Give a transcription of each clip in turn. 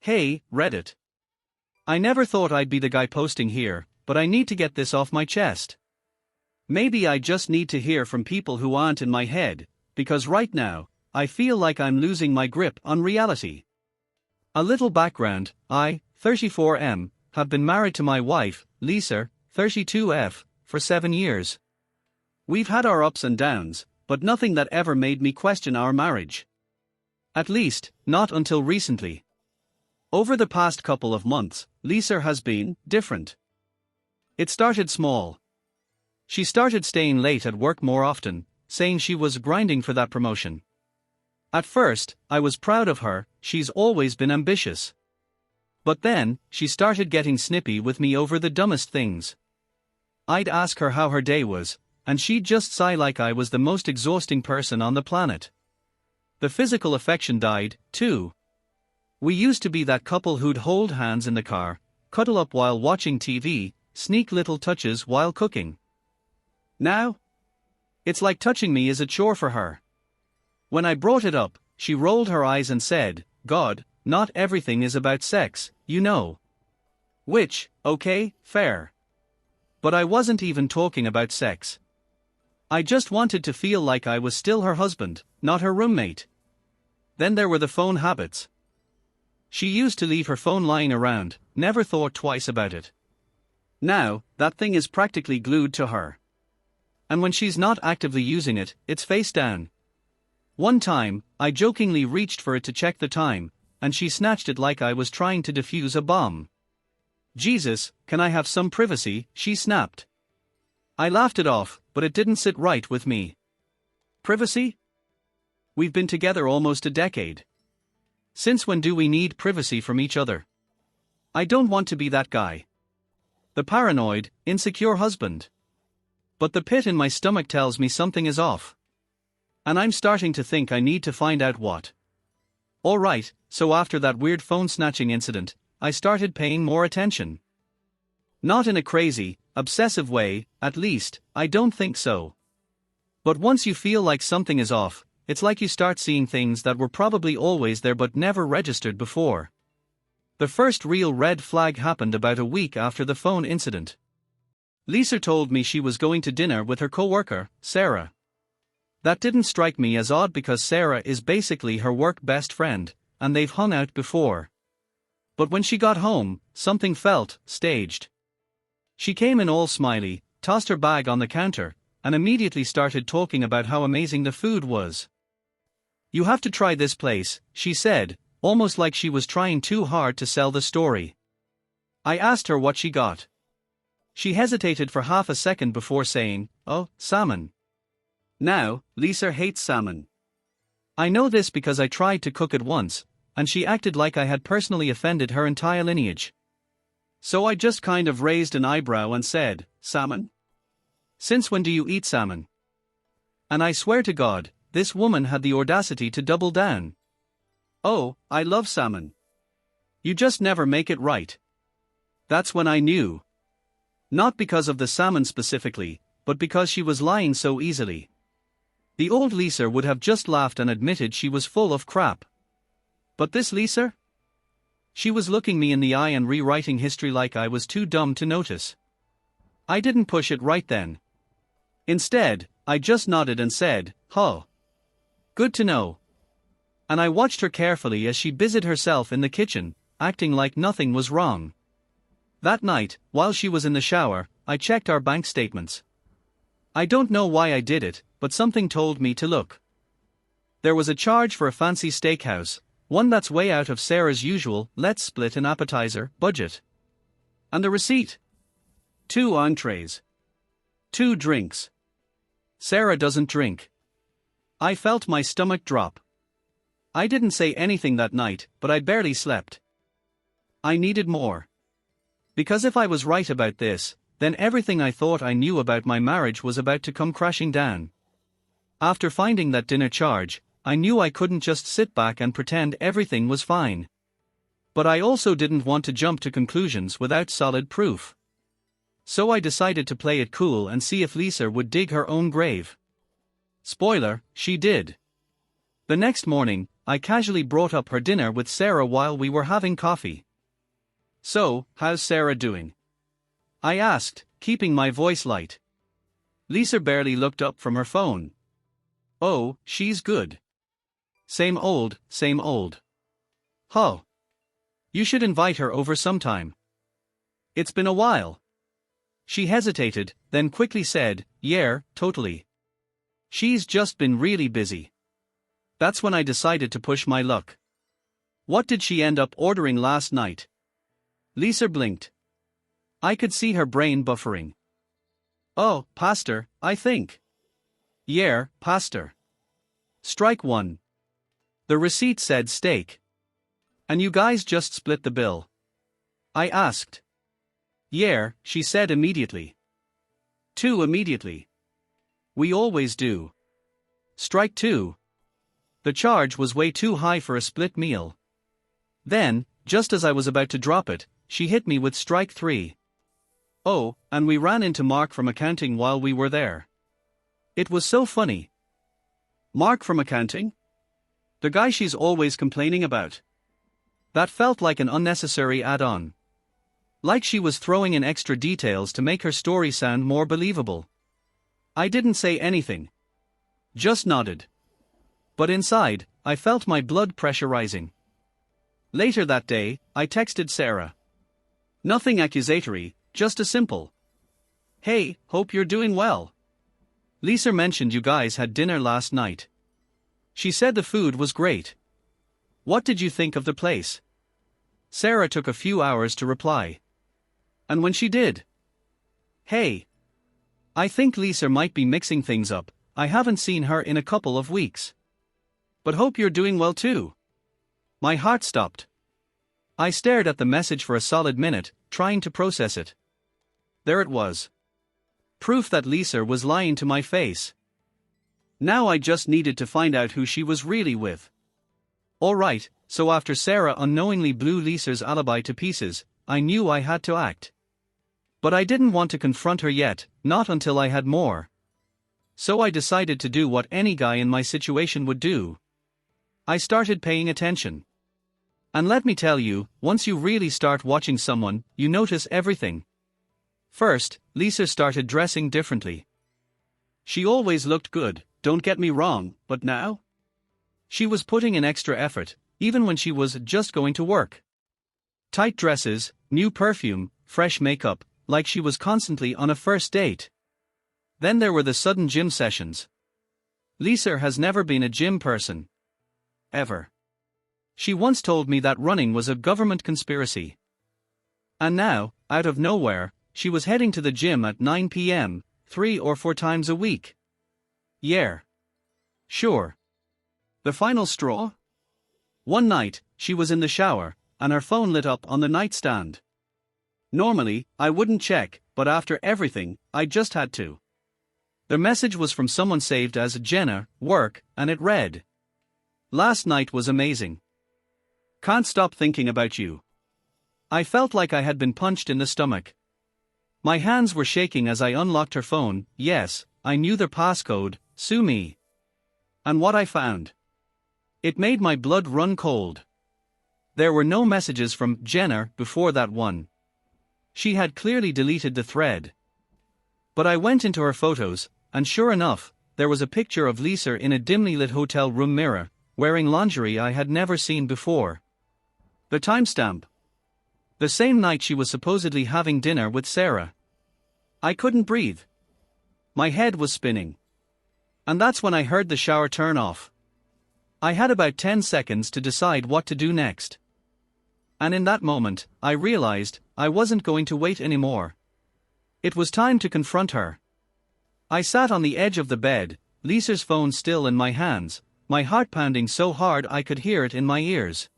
Hey, Reddit. I never thought I'd be the guy posting here, but I need to get this off my chest. Maybe I just need to hear from people who aren't in my head, because right now, I feel like I'm losing my grip on reality. A little background: I, 34M, have been married to my wife, Lisa, 32F, for 7 years. We've had our ups and downs, but nothing that ever made me question our marriage. At least, not until recently. Over the past couple of months, Lisa has been different. It started small. She started staying late at work more often, saying she was grinding for that promotion. At first, I was proud of her, she's always been ambitious. But then, she started getting snippy with me over the dumbest things. I'd ask her how her day was, and she'd just sigh like I was the most exhausting person on the planet. The physical affection died, too. We used to be that couple who'd hold hands in the car, cuddle up while watching TV, sneak little touches while cooking. Now? It's like touching me is a chore for her. When I brought it up, she rolled her eyes and said, "God, not everything is about sex, you know." Which, okay, fair. But I wasn't even talking about sex. I just wanted to feel like I was still her husband, not her roommate. Then there were the phone habits. She used to leave her phone lying around, never thought twice about it. Now, that thing is practically glued to her. And when she's not actively using it, it's face down. One time, I jokingly reached for it to check the time, and she snatched it like I was trying to defuse a bomb. "Jesus, can I have some privacy?" she snapped. I laughed it off, but it didn't sit right with me. Privacy? We've been together almost a decade. Since when do we need privacy from each other? I don't want to be that guy. The paranoid, insecure husband. But the pit in my stomach tells me something is off. And I'm starting to think I need to find out what. Alright, so after that weird phone snatching incident, I started paying more attention. Not in a crazy, obsessive way, at least, I don't think so. But once you feel like something is off, it's like you start seeing things that were probably always there but never registered before. The first real red flag happened about a week after the phone incident. Lisa told me she was going to dinner with her coworker, Sarah. That didn't strike me as odd because Sarah is basically her work best friend, and they've hung out before. But when she got home, something felt staged. She came in all smiley, tossed her bag on the counter, and immediately started talking about how amazing the food was. "You have to try this place," she said, almost like she was trying too hard to sell the story. I asked her what she got. She hesitated for half a second before saying, "Oh, salmon." Now, Lisa hates salmon. I know this because I tried to cook it once, and she acted like I had personally offended her entire lineage. So I just kind of raised an eyebrow and said, "Salmon? Since when do you eat salmon?" And I swear to God, this woman had the audacity to double down. "Oh, I love salmon. You just never make it right." That's when I knew. Not because of the salmon specifically, but because she was lying so easily. The old Lisa would have just laughed and admitted she was full of crap. But this Lisa? She was looking me in the eye and rewriting history like I was too dumb to notice. I didn't push it right then. Instead, I just nodded and said, "Huh. Good to know." And I watched her carefully as she busied herself in the kitchen, acting like nothing was wrong. That night, while she was in the shower, I checked our bank statements. I don't know why I did it, but something told me to look. There was a charge for a fancy steakhouse, one that's way out of Sarah's usual "let's split an appetizer" budget. And the receipt? 2 entrees. 2 drinks. Sarah doesn't drink. I felt my stomach drop. I didn't say anything that night, but I barely slept. I needed more. Because if I was right about this, then everything I thought I knew about my marriage was about to come crashing down. After finding that dinner charge, I knew I couldn't just sit back and pretend everything was fine. But I also didn't want to jump to conclusions without solid proof. So I decided to play it cool and see if Lisa would dig her own grave. Spoiler, she did. The next morning, I casually brought up her dinner with Sarah while we were having coffee. "So, how's Sarah doing?" I asked, keeping my voice light. Lisa barely looked up from her phone. "Oh, she's good. Same old, same old." "Huh. You should invite her over sometime. It's been a while." She hesitated, then quickly said, "Yeah, totally. She's just been really busy." That's when I decided to push my luck. "What did she end up ordering last night?" Lisa blinked. I could see her brain buffering. "Oh, pasta, I think." "Yeah, pasta. Strike one." The receipt said steak. "And you guys just split the bill?" I asked. "Yeah," she said immediately. Too immediately. "We always do." Strike two. The charge was way too high for a split meal. Then, just as I was about to drop it, she hit me with strike three. Oh, and we ran into Mark from accounting while we were there. It was so funny. Mark from accounting? The guy she's always complaining about. That felt like an unnecessary add-on. Like she was throwing in extra details to make her story sound more believable. I didn't say anything. Just nodded. But inside, I felt my blood pressure rising. Later that day, I texted Sarah. Nothing accusatory, just a simple, "Hey, hope you're doing well. Lisa mentioned you guys had dinner last night. She said the food was great. What did you think of the place?" Sarah took a few hours to reply. And when she did, "Hey, I think Lisa might be mixing things up. I haven't seen her in a couple of weeks. But hope you're doing well too." My heart stopped. I stared at the message for a solid minute, trying to process it. There it was. Proof that Lisa was lying to my face. Now I just needed to find out who she was really with. Alright, so after Sarah unknowingly blew Lisa's alibi to pieces, I knew I had to act. But I didn't want to confront her yet, not until I had more. So I decided to do what any guy in my situation would do. I started paying attention. And let me tell you, once you really start watching someone, you notice everything. First, Lisa started dressing differently. She always looked good, don't get me wrong, but now? She was putting in extra effort, even when she was just going to work. Tight dresses, new perfume, fresh makeup, like she was constantly on a first date. Then there were the sudden gym sessions. Lisa has never been a gym person. Ever. She once told me that running was a government conspiracy. And now, out of nowhere, she was heading to the gym at 9 p.m., 3 or 4 times a week. Yeah. Sure. The final straw? One night, she was in the shower, and her phone lit up on the nightstand. Normally, I wouldn't check, but after everything, I just had to. The message was from someone saved as Jenna, work, and it read, "Last night was amazing. Can't stop thinking about you." I felt like I had been punched in the stomach. My hands were shaking as I unlocked her phone. Yes, I knew their passcode, sue me. And what I found. It made my blood run cold. There were no messages from Jenna before that one. She had clearly deleted the thread. But I went into her photos, and sure enough, there was a picture of Lisa in a dimly lit hotel room mirror, wearing lingerie I had never seen before. The timestamp. The same night she was supposedly having dinner with Sarah. I couldn't breathe. My head was spinning. And that's when I heard the shower turn off. I had about 10 seconds to decide what to do next. And in that moment, I realized I wasn't going to wait anymore. It was time to confront her. I sat on the edge of the bed, Lisa's phone still in my hands, my heart pounding so hard I could hear it in my ears.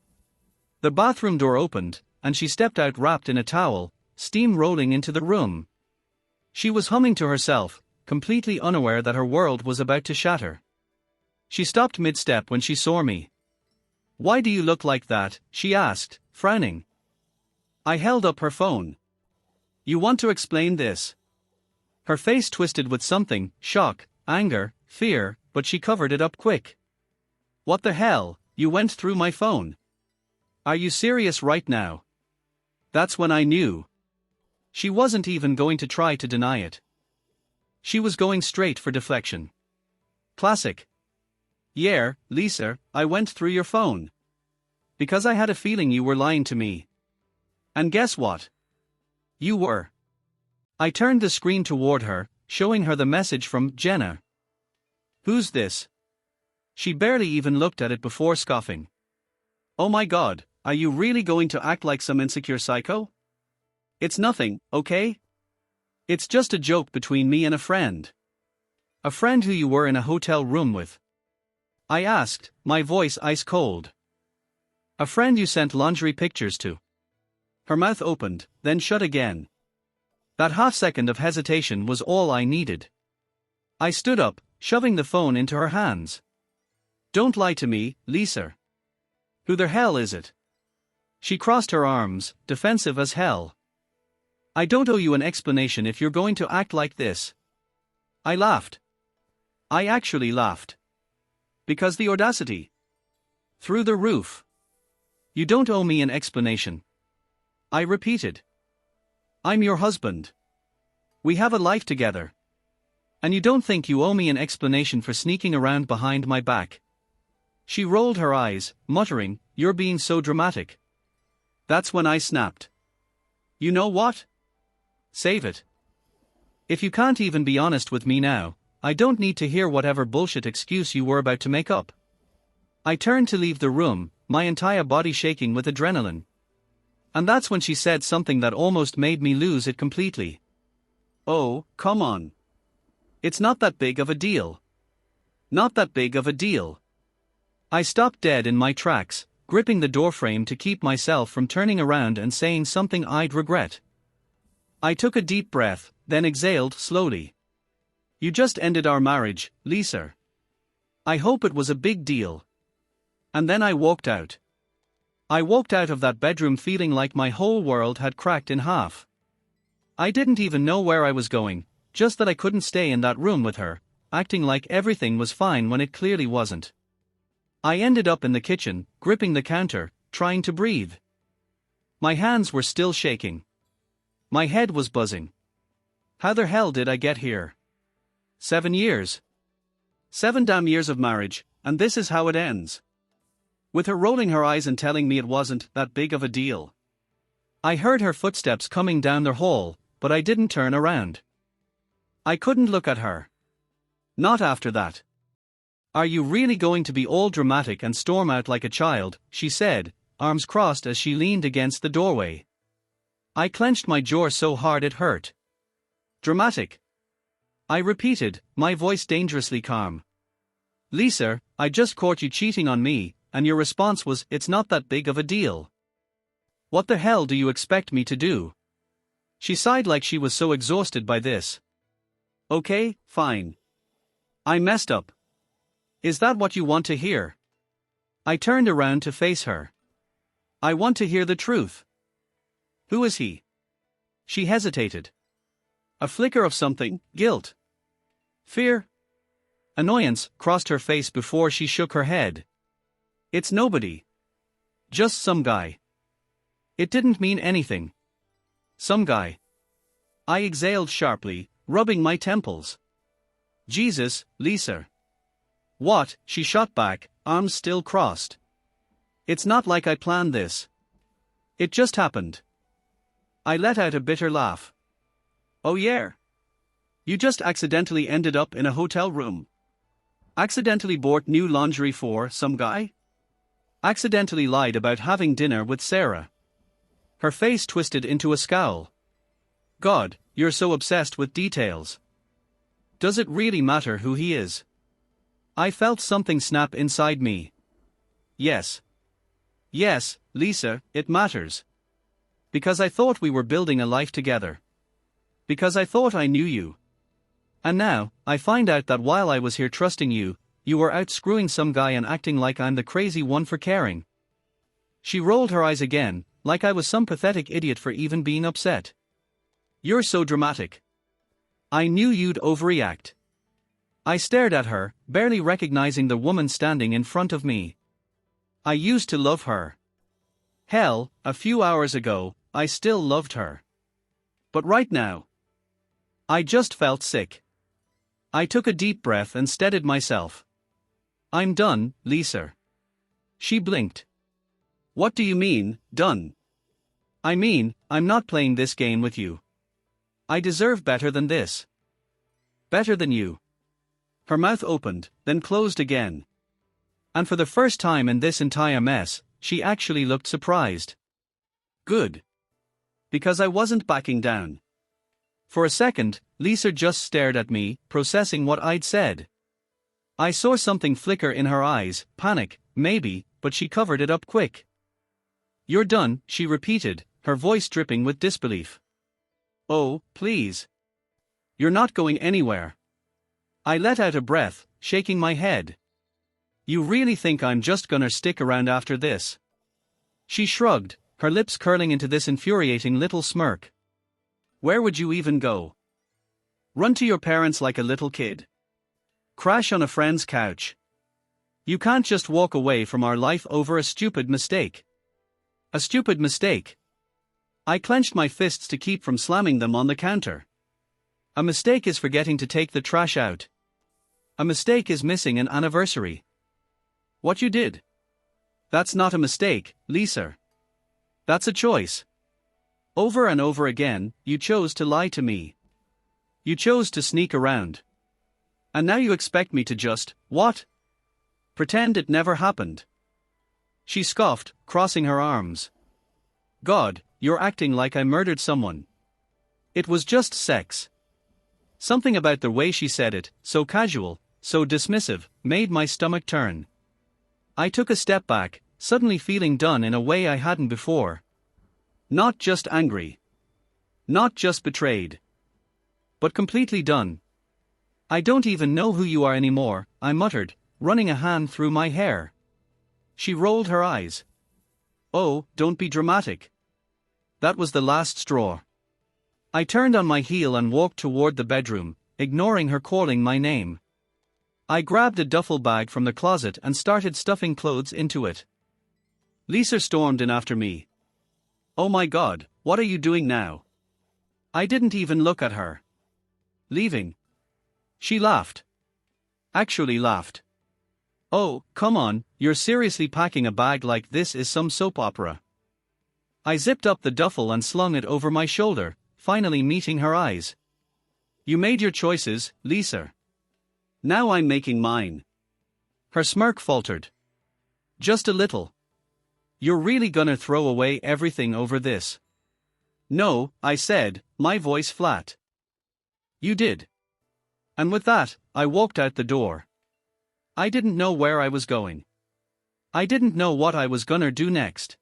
The bathroom door opened, and she stepped out wrapped in a towel, steam rolling into the room. She was humming to herself, completely unaware that her world was about to shatter. She stopped mid-step when she saw me. "Why do you look like that?" she asked, frowning. I held up her phone. "You want to explain this?" Her face twisted with something, shock, anger, fear, but she covered it up quick. "What the hell, You went through my phone. Are you serious right now? That's when I knew. She wasn't even going to try to deny it. She was going straight for deflection. Classic. Yeah, Lisa, I went through your phone. Because I had a feeling you were lying to me. And guess what? You were. I turned the screen toward her, showing her the message from Jenna. Who's this? She barely even looked at it before scoffing. Oh my god, are you really going to act like some insecure psycho? It's nothing, okay? It's just a joke between me and a friend. A friend who you were in a hotel room with. I asked, my voice ice cold. A friend you sent lingerie pictures to. Her mouth opened, then shut again. That half-second of hesitation was all I needed. I stood up, shoving the phone into her hands. Don't lie to me, Lisa. Who the hell is it? She crossed her arms, defensive as hell. I don't owe you an explanation if you're going to act like this. I laughed. I actually laughed. Because the audacity. Through the roof. You don't owe me an explanation. I repeated. I'm your husband. We have a life together. And you don't think you owe me an explanation for sneaking around behind my back. She rolled her eyes, muttering, You're being so dramatic. That's when I snapped. You know what? Save it. If you can't even be honest with me now, I don't need to hear whatever bullshit excuse you were about to make up. I turned to leave the room, my entire body shaking with adrenaline. And that's when she said something that almost made me lose it completely. Oh, come on. It's not that big of a deal. Not that big of a deal. I stopped dead in my tracks, gripping the doorframe to keep myself from turning around and saying something I'd regret. I took a deep breath, then exhaled slowly. You just ended our marriage, Lisa. I hope it was a big deal. And then I walked out. I walked out of that bedroom feeling like my whole world had cracked in half. I didn't even know where I was going, just that I couldn't stay in that room with her, acting like everything was fine when it clearly wasn't. I ended up in the kitchen, gripping the counter, trying to breathe. My hands were still shaking. My head was buzzing. How the hell did I get here? 7 years. 7 damn years of marriage, and this is how it ends. With her rolling her eyes and telling me it wasn't that big of a deal. I heard her footsteps coming down the hall, but I didn't turn around. I couldn't look at her. Not after that. Are you really going to be all dramatic and storm out like a child, she said, arms crossed as she leaned against the doorway. I clenched my jaw so hard it hurt. Dramatic. I repeated, my voice dangerously calm. Lisa, I just caught you cheating on me, and your response was, it's not that big of a deal. What the hell do you expect me to do? She sighed like she was so exhausted by this. Okay, fine. I messed up. Is that what you want to hear? I turned around to face her. I want to hear the truth. Who is he? She hesitated. A flicker of something, guilt. Fear? Annoyance crossed her face before she shook her head. It's nobody. Just some guy. It didn't mean anything. Some guy. I exhaled sharply, rubbing my temples. Jesus, Lisa. What? She shot back, arms still crossed. It's not like I planned this. It just happened. I let out a bitter laugh. Oh yeah? You just accidentally ended up in a hotel room. Accidentally bought new lingerie for some guy? Accidentally lied about having dinner with Sarah. Her face twisted into a scowl. God, you're so obsessed with details. Does it really matter who he is? I felt something snap inside me. Yes. Yes, Lisa, it matters. Because I thought we were building a life together. Because I thought I knew you. And now, I find out that while I was here trusting you, you were out screwing some guy and acting like I'm the crazy one for caring. She rolled her eyes again, like I was some pathetic idiot for even being upset. You're so dramatic. I knew you'd overreact. I stared at her, barely recognizing the woman standing in front of me. I used to love her. Hell, a few hours ago, I still loved her. But right now, I just felt sick. I took a deep breath and steadied myself. I'm done, Lisa. She blinked. What do you mean, done? I mean, I'm not playing this game with you. I deserve better than this. Better than you. Her mouth opened, then closed again. And for the first time in this entire mess, she actually looked surprised. Good. Because I wasn't backing down. For a second, Lisa just stared at me, processing what I'd said. I saw something flicker in her eyes, panic, maybe, but she covered it up quick. You're done, she repeated, her voice dripping with disbelief. Oh, please. You're not going anywhere. I let out a breath, shaking my head. You really think I'm just gonna stick around after this? She shrugged, her lips curling into this infuriating little smirk. Where would you even go? Run to your parents like a little kid? Crash on a friend's couch? You can't just walk away from our life over a stupid mistake. A stupid mistake. I clenched my fists to keep from slamming them on the counter. A mistake is forgetting to take the trash out. A mistake is missing an anniversary. What you did? That's not a mistake, Lisa. That's a choice. Over and over again, you chose to lie to me. You chose to sneak around. And now you expect me to just, what? Pretend it never happened. She scoffed, crossing her arms. God, you're acting like I murdered someone. It was just sex. Something about the way she said it, so casual, so dismissive, made my stomach turn. I took a step back, suddenly feeling done in a way I hadn't before. Not just angry. Not just betrayed. But completely done. I don't even know who you are anymore, I muttered, running a hand through my hair. She rolled her eyes. Oh, don't be dramatic. That was the last straw. I turned on my heel and walked toward the bedroom, ignoring her calling my name. I grabbed a duffel bag from the closet and started stuffing clothes into it. Lisa stormed in after me. Oh my God, what are you doing now? I didn't even look at her. Leaving. She laughed. Actually laughed. Oh, come on, you're seriously packing a bag like this is some soap opera. I zipped up the duffel and slung it over my shoulder, finally meeting her eyes. You made your choices, Lisa. Now I'm making mine. Her smirk faltered. Just a little. You're really gonna throw away everything over this? No, I said, my voice flat. You did. And with that, I walked out the door. I didn't know where I was going. I didn't know what I was gonna do next.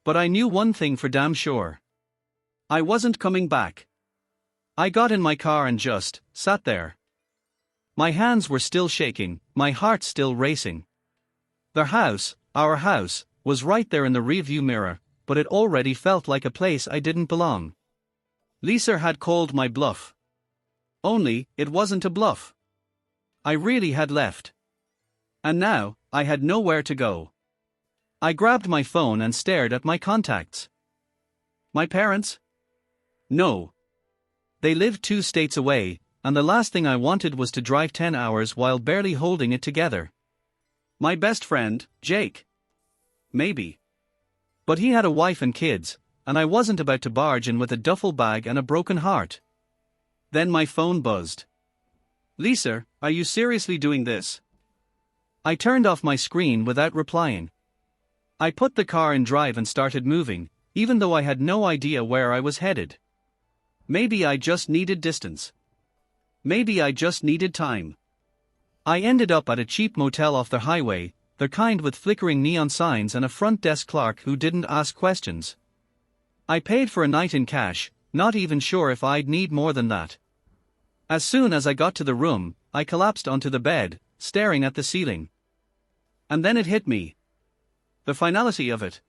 But I knew one thing for damn sure. I wasn't coming back. I got in my car and just sat there. My hands were still shaking, my heart still racing. Their house, our house, was right there in the rearview mirror, but it already felt like a place I didn't belong. Lisa had called my bluff. Only, it wasn't a bluff. I really had left. And now, I had nowhere to go. I grabbed my phone and stared at my contacts. My parents? No. They lived 2 states away, and the last thing I wanted was to drive 10 hours while barely holding it together. My best friend, Jake. Maybe. But he had a wife and kids, and I wasn't about to barge in with a duffel bag and a broken heart. Then my phone buzzed. Lisa, are you seriously doing this? I turned off my screen without replying. I put the car in drive and started moving, even though I had no idea where I was headed. Maybe I just needed distance. Maybe I just needed time. I ended up at a cheap motel off the highway, the kind with flickering neon signs and a front desk clerk who didn't ask questions. I paid for a night in cash, not even sure if I'd need more than that. As soon as I got to the room, I collapsed onto the bed, staring at the ceiling. And then it hit me. The finality of it.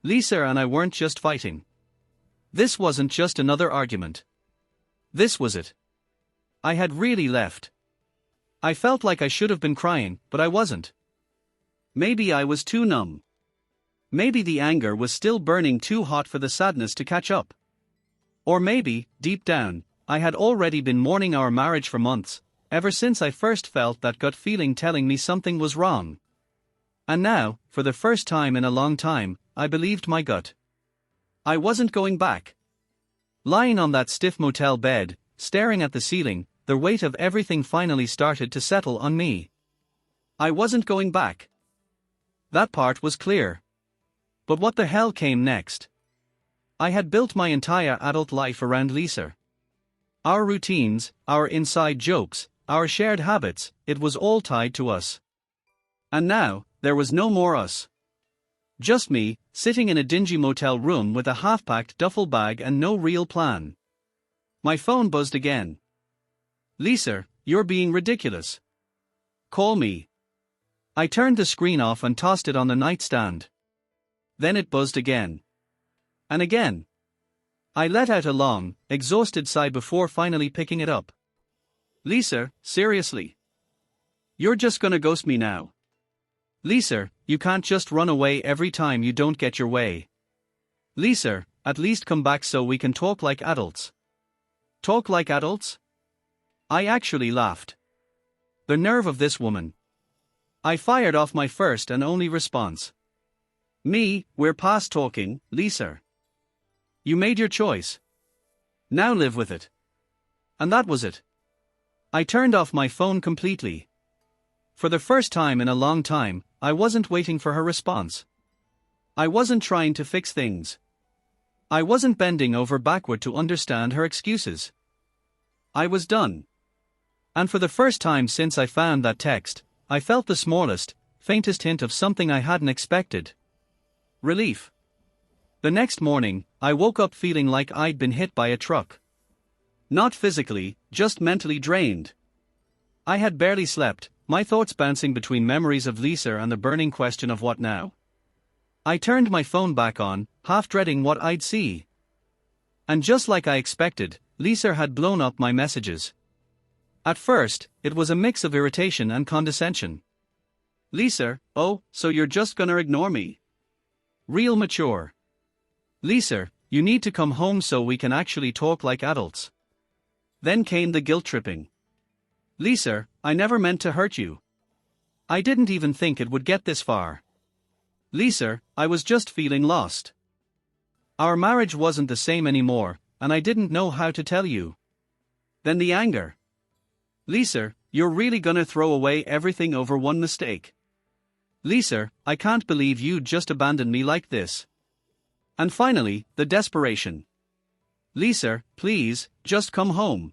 Lisa and I weren't just fighting. This wasn't just another argument. This was it. I had really left. I felt like I should have been crying, but I wasn't. Maybe I was too numb. Maybe the anger was still burning too hot for the sadness to catch up. Or maybe, deep down, I had already been mourning our marriage for months, ever since I first felt that gut feeling telling me something was wrong. And now, for the first time in a long time, I believed my gut. I wasn't going back. Lying on that stiff motel bed, staring at the ceiling, the weight of everything finally started to settle on me. I wasn't going back. That part was clear. But what the hell came next? I had built my entire adult life around Lisa. Our routines, our inside jokes, our shared habits, it was all tied to us. And now, there was no more us. Just me, sitting in a dingy motel room with a half-packed duffel bag and no real plan. My phone buzzed again. Lisa, you're being ridiculous. Call me. I turned the screen off and tossed it on the nightstand. Then it buzzed again. And again. I let out a long, exhausted sigh before finally picking it up. Lisa, seriously? You're just gonna ghost me now? Lisa, you can't just run away every time you don't get your way. Lisa, at least come back so we can talk like adults. Talk like adults? I actually laughed. The nerve of this woman. I fired off my first and only response. Me, we're past talking, Lisa. You made your choice. Now live with it. And that was it. I turned off my phone completely. For the first time in a long time, I wasn't waiting for her response. I wasn't trying to fix things. I wasn't bending over backward to understand her excuses. I was done. And for the first time since I found that text, I felt the smallest, faintest hint of something I hadn't expected. Relief. The next morning, I woke up feeling like I'd been hit by a truck. Not physically, just mentally drained. I had barely slept, my thoughts bouncing between memories of Lisa and the burning question of what now. I turned my phone back on, half dreading what I'd see. And just like I expected, Lisa had blown up my messages. At first, it was a mix of irritation and condescension. Lisa, oh, so you're just gonna ignore me? Real mature. Lisa, you need to come home so we can actually talk like adults. Then came the guilt-tripping. Lisa, I never meant to hurt you. I didn't even think it would get this far. Lisa, I was just feeling lost. Our marriage wasn't the same anymore, and I didn't know how to tell you. Then the anger. Lisa, you're really gonna throw away everything over one mistake. Lisa, I can't believe you'd just abandon me like this. And finally, the desperation. Lisa, please, just come home.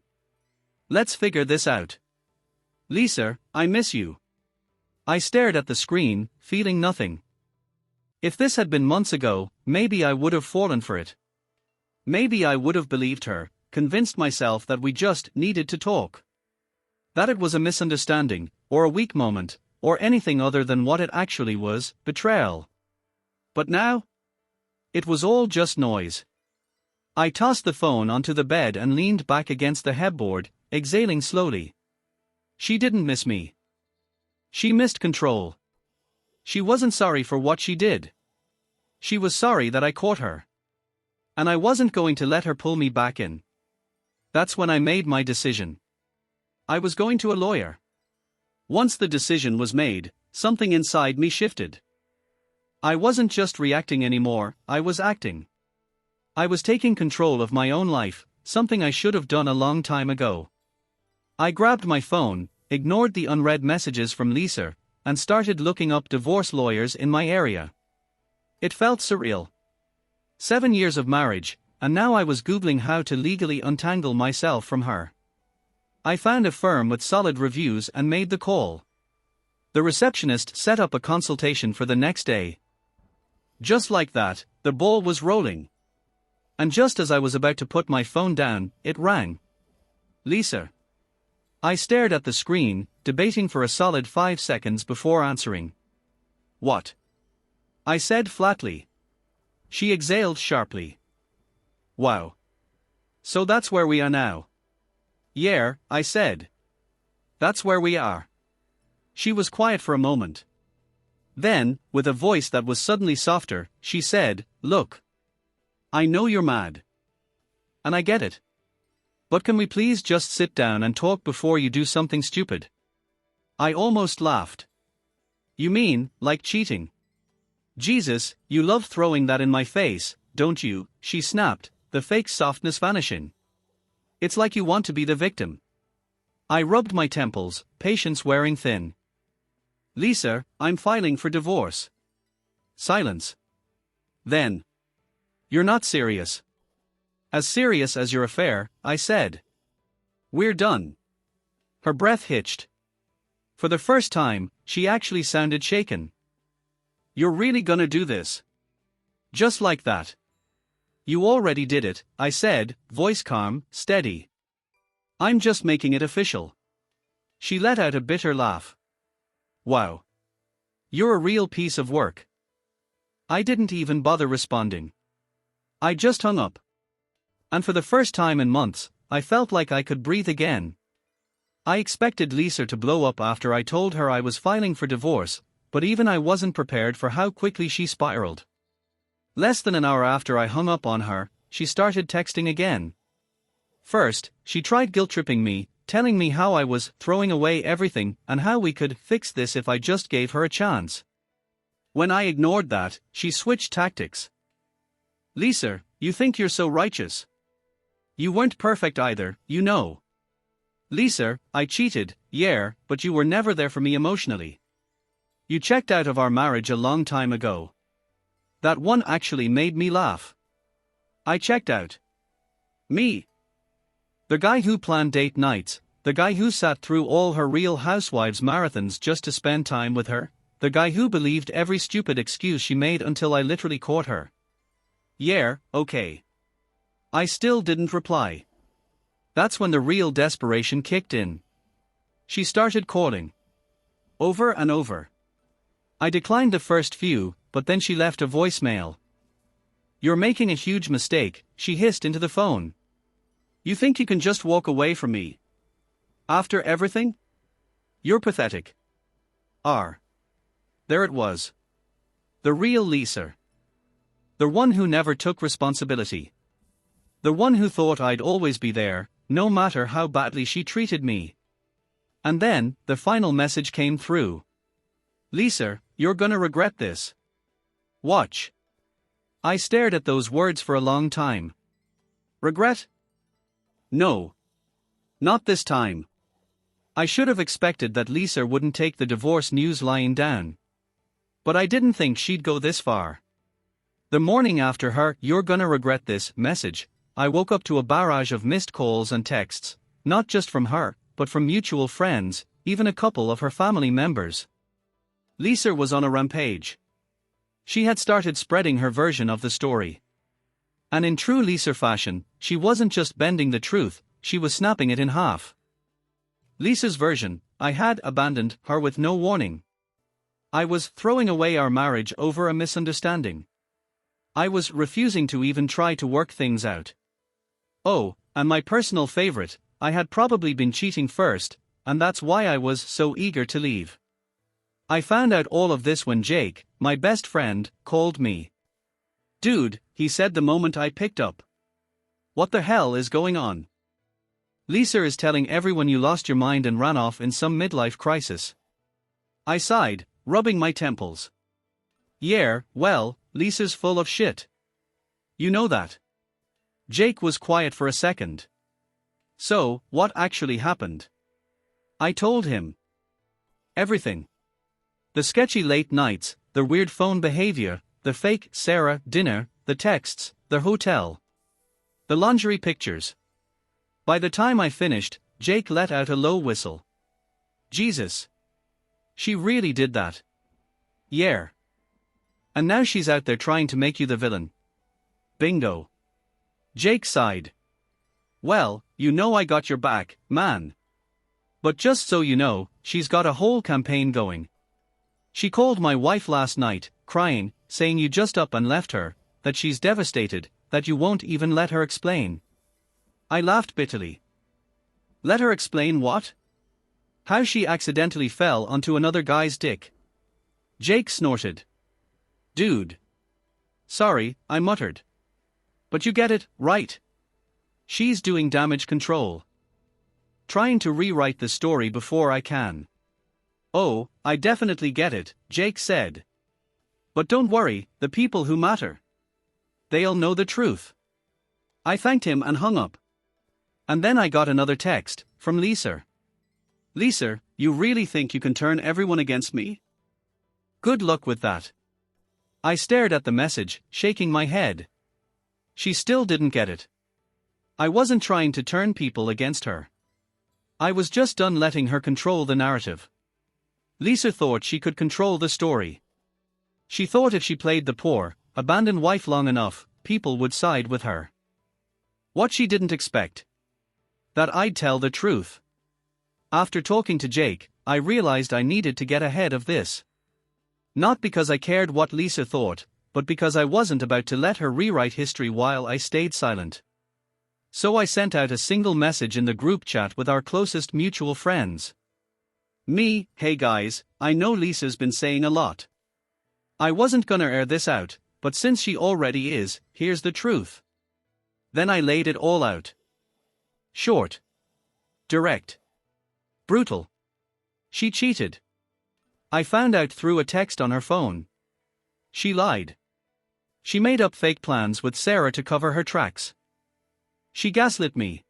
Let's figure this out. Lisa, I miss you. I stared at the screen, feeling nothing. If this had been months ago, maybe I would have fallen for it. Maybe I would have believed her, convinced myself that we just needed to talk. That it was a misunderstanding, or a weak moment, or anything other than what it actually was, betrayal. But now? It was all just noise. I tossed the phone onto the bed and leaned back against the headboard, exhaling slowly. She didn't miss me. She missed control. She wasn't sorry for what she did. She was sorry that I caught her. And I wasn't going to let her pull me back in. That's when I made my decision. I was going to a lawyer. Once the decision was made, something inside me shifted. I wasn't just reacting anymore, I was acting. I was taking control of my own life, something I should have done a long time ago. I grabbed my phone, ignored the unread messages from Lisa, and started looking up divorce lawyers in my area. It felt surreal. 7 years of marriage, and now I was Googling how to legally untangle myself from her. I found a firm with solid reviews and made the call. The receptionist set up a consultation for the next day. Just like that, the ball was rolling. And just as I was about to put my phone down, it rang. Lisa. I stared at the screen, debating for a solid 5 seconds before answering. What? I said flatly. She exhaled sharply. Wow. So that's where we are now. Yeah, I said. That's where we are. She was quiet for a moment. Then, with a voice that was suddenly softer, she said, "Look. I know you're mad. And I get it. But can we please just sit down and talk before you do something stupid?" I almost laughed. "You mean, like cheating? Jesus, you love throwing that in my face, don't you?" she snapped, the fake softness vanishing. "It's like you want to be the victim." I rubbed my temples, patience wearing thin. "Lisa, I'm filing for divorce." Silence. Then. "You're not serious." "As serious as your affair," I said. "We're done." Her breath hitched. For the first time, she actually sounded shaken. "You're really gonna do this? Just like that?" "You already did it," I said, voice calm, steady. "I'm just making it official." She let out a bitter laugh. "Wow. You're a real piece of work." I didn't even bother responding. I just hung up. And for the first time in months, I felt like I could breathe again. I expected Lisa to blow up after I told her I was filing for divorce, but even I wasn't prepared for how quickly she spiraled. Less than an hour after I hung up on her, she started texting again. First, she tried guilt-tripping me, telling me how I was throwing away everything and how we could fix this if I just gave her a chance. When I ignored that, she switched tactics. "Lisa, you think you're so righteous. You weren't perfect either, you know. Lisa, I cheated, yeah, but you were never there for me emotionally. You checked out of our marriage a long time ago." That one actually made me laugh. I checked out. Me. The guy who planned date nights, the guy who sat through all her Real Housewives marathons just to spend time with her, the guy who believed every stupid excuse she made until I literally caught her. Yeah, okay. I still didn't reply. That's when the real desperation kicked in. She started calling. Over and over. I declined the first few, but then she left a voicemail. "You're making a huge mistake," she hissed into the phone. "You think you can just walk away from me? After everything? You're pathetic." There it was. The real Lisa. The one who never took responsibility. The one who thought I'd always be there, no matter how badly she treated me. And then, the final message came through. "Lisa, you're gonna regret this. Watch." I stared at those words for a long time. Regret? No. Not this time. I should have expected that Lisa wouldn't take the divorce news lying down. But I didn't think she'd go this far. The morning after her "you're gonna regret this" message, I woke up to a barrage of missed calls and texts, not just from her, but from mutual friends, even a couple of her family members. Lisa was on a rampage. She had started spreading her version of the story. And in true Lisa fashion, she wasn't just bending the truth, she was snapping it in half. Lisa's version: I had abandoned her with no warning. I was throwing away our marriage over a misunderstanding. I was refusing to even try to work things out. Oh, and my personal favorite: I had probably been cheating first, and that's why I was so eager to leave. I found out all of this when Jake, my best friend, called me. "Dude," he said the moment I picked up. "What the hell is going on? Lisa is telling everyone you lost your mind and ran off in some midlife crisis." I sighed, rubbing my temples. "Yeah, well, Lisa's full of shit. You know that." Jake was quiet for a second. "So, what actually happened?" I told him. Everything. The sketchy late nights, the weird phone behavior, the fake Sarah dinner, the texts, the hotel, the lingerie pictures. By the time I finished, Jake let out a low whistle. Jesus. She really did that. Yeah. And now she's out there trying to make you the villain. Bingo. Jake sighed. "Well, you know I got your back, man. But just so you know, she's got a whole campaign going. She called my wife last night, crying, saying you just up and left her, that she's devastated, that you won't even let her explain." I laughed bitterly. Let her explain what? How she accidentally fell onto another guy's dick. Jake snorted. Dude. Sorry, I muttered. But you get it, right? She's doing damage control. Trying to rewrite the story before I can. Oh, I definitely get it, Jake said. But don't worry, the people who matter. They'll know the truth. I thanked him and hung up. And then I got another text, from Lisa. Lisa, you really think you can turn everyone against me? Good luck with that. I stared at the message, shaking my head. She still didn't get it. I wasn't trying to turn people against her. I was just done letting her control the narrative. Lisa thought she could control the story. She thought if she played the poor, abandoned wife long enough, people would side with her. What she didn't expect. That I'd tell the truth. After talking to Jake, I realized I needed to get ahead of this. Not because I cared what Lisa thought, but because I wasn't about to let her rewrite history while I stayed silent. So I sent out a single message in the group chat with our closest mutual friends. Hey guys, I know Lisa's been saying a lot. I wasn't gonna air this out, but since she already is, here's the truth. Then I laid it all out. Short. Direct. Brutal. She cheated. I found out through a text on her phone. She lied. She made up fake plans with Sarah to cover her tracks. She gaslit me.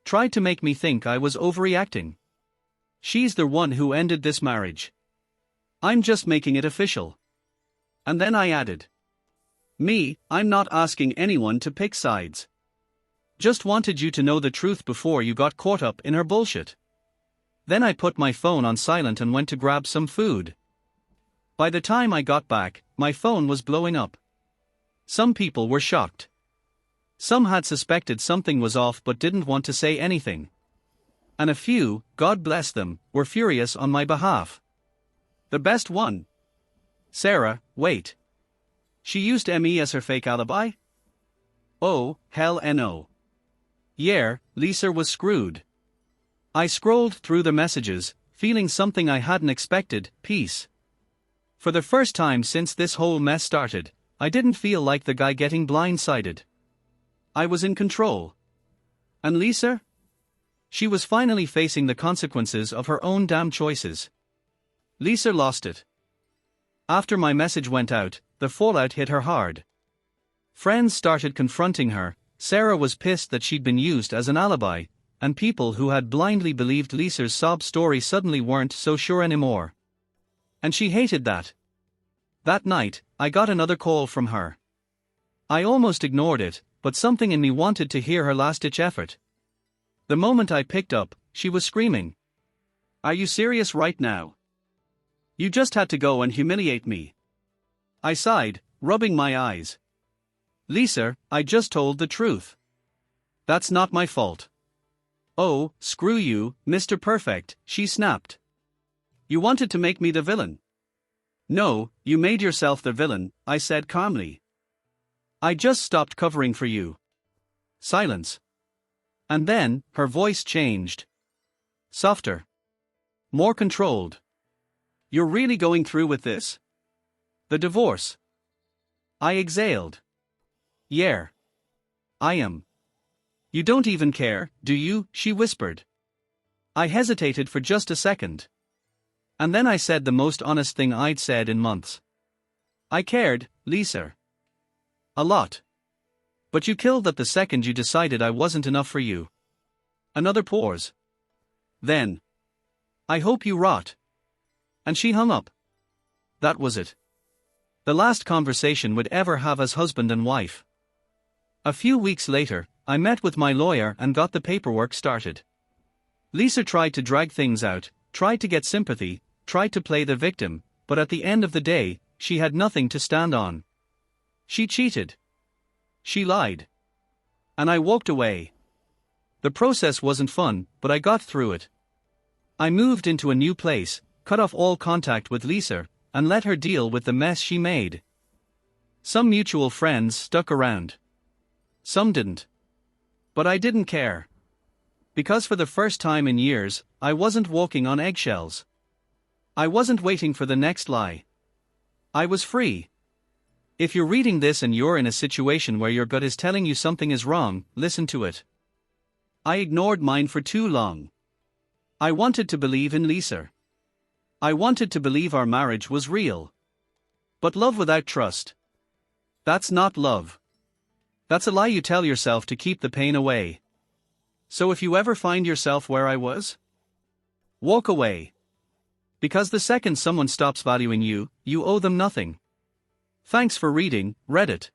Tried to make me think I was overreacting. She's the one who ended this marriage. I'm just making it official. And then I added. I'm not asking anyone to pick sides. Just wanted you to know the truth before you got caught up in her bullshit. Then I put my phone on silent and went to grab some food. By the time I got back, my phone was blowing up. Some people were shocked. Some had suspected something was off but didn't want to say anything. And a few, God bless them, were furious on my behalf. The best one. Sarah, wait. She used me as her fake alibi? Oh, hell no. Yeah, Lisa was screwed. I scrolled through the messages, feeling something I hadn't expected, peace. For the first time since this whole mess started, I didn't feel like the guy getting blindsided. I was in control. And Lisa? She was finally facing the consequences of her own damn choices. Lisa lost it. After my message went out, the fallout hit her hard. Friends started confronting her, Sarah was pissed that she'd been used as an alibi, and people who had blindly believed Lisa's sob story suddenly weren't so sure anymore. And she hated that. That night, I got another call from her. I almost ignored it, but something in me wanted to hear her last-ditch effort. The moment I picked up, she was screaming. Are you serious right now? You just had to go and humiliate me. I sighed, rubbing my eyes. Lisa, I just told the truth. That's not my fault. Oh, screw you, Mr. Perfect, she snapped. You wanted to make me the villain. No, you made yourself the villain, I said calmly. I just stopped covering for you. Silence. And then, her voice changed. Softer. More controlled. You're really going through with this? The divorce. I exhaled. Yeah. I am. You don't even care, do you? She whispered. I hesitated for just a second. And then I said the most honest thing I'd said in months. I cared, Lisa. A lot. But you killed that the second you decided I wasn't enough for you. Another pause. Then. I hope you rot. And she hung up. That was it. The last conversation we'd ever have as husband and wife. A few weeks later, I met with my lawyer and got the paperwork started. Lisa tried to drag things out, tried to get sympathy, tried to play the victim, but at the end of the day, she had nothing to stand on. She cheated. She lied. And I walked away. The process wasn't fun, but I got through it. I moved into a new place, cut off all contact with Lisa, and let her deal with the mess she made. Some mutual friends stuck around. Some didn't. But I didn't care. Because for the first time in years, I wasn't walking on eggshells. I wasn't waiting for the next lie. I was free. If you're reading this and you're in a situation where your gut is telling you something is wrong, listen to it. I ignored mine for too long. I wanted to believe in Lisa. I wanted to believe our marriage was real. But love without trust. That's not love. That's a lie you tell yourself to keep the pain away. So if you ever find yourself where I was, walk away. Because the second someone stops valuing you, you owe them nothing. Thanks for reading, Reddit.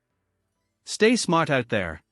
Stay smart out there.